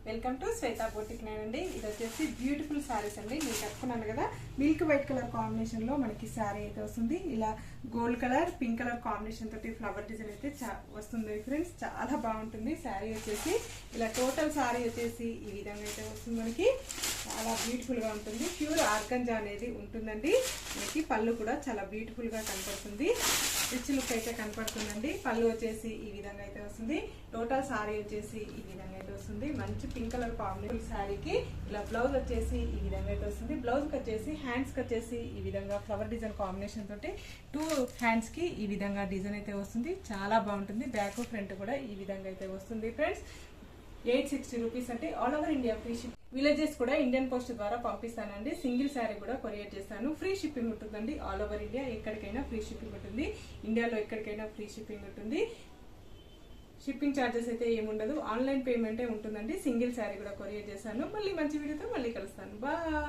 Welcome to Shweta boutique అండి. ఇది వచ్చేసి బ్యూటిఫుల్ శారీస్ అండి. నేను చెప్పుకున్నాను కదా, మిల్క్ వైట్ కలర్ కాంబినేషన్ లో మనకి శారీ అయితే వస్తుంది. ఇలా gold colour pink colour combination తోటి ఫ్లవర్ డిజైన్ అయితే వస్తుంది ఫ్రెండ్స్. చాలా బాగుంటుంది శారీ వచ్చేసి. ఇలా టోటల్ శారీ వచ్చేసి ఈ విధంగా అయితే వస్తుంది. మనకి చాలా బ్యూటిఫుల్ గా ఉంటుంది. ప్యూర్ ఆర్గంజా అనేది ఉంటుందండి. మనకి పళ్ళు కూడా చాలా బ్యూటిఫుల్ గా కనపడుతుంది. రిచ్ లుక్ అయితే కనపడుతుందండి. పళ్ళు వచ్చేసి ఈ విధంగా అయితే వస్తుంది. టోటల్ శారీ వచ్చేసి ఈ విధంగా అయితే వస్తుంది. మంచి పింక్ కలర్ కాంబినేషన్ శారీకి ఇలా బ్లౌజ్ వచ్చేసి ఈ విధంగా అయితే వస్తుంది. బ్లౌజ్ కి వచ్చేసి హ్యాండ్స్ కి వచ్చేసి ఈ విధంగా ఫ్లవర్ డిజైన్ కాంబినేషన్ తోటి 2 హ్యాండ్స్ కి ఈ విధంగా డిజైన్ అయితే వస్తుంది. చాలా బాగుంటుంది. బ్యాక్ ఫ్రంట్ కూడా ఈ విధంగా అయితే వస్తుంది ఫ్రెండ్స్. 860 రూపీస్ అంటే all over India free ship. Villages కూడా ఇండియన్ పోస్ట్ ద్వారా పంపిస్తానండి. సింగిల్ శారీ కూడా కొరియర్ చేస్తాను. ఫ్రీ షిప్పింగ్ ఉంటుందండి. ఆల్ ఓవర్ ఇండియా ఎక్కడికైనా ఫ్రీ షిప్పింగ్ ఉంటుంది. ఇండియాలో ఎక్కడికైనా ఫ్రీ షిప్పింగ్ ఉంటుంది. షిప్పింగ్ ఛార్జెస్ అయితే ఏముండదు. ఆన్లైన్ పేమెంటే ఉంటుందండి. సింగిల్ శారీ కూడా కొరియర్ చేస్తాను. మళ్ళీ మంచి వీడియోతో మళ్ళీ కలుస్తాను. బాయ్.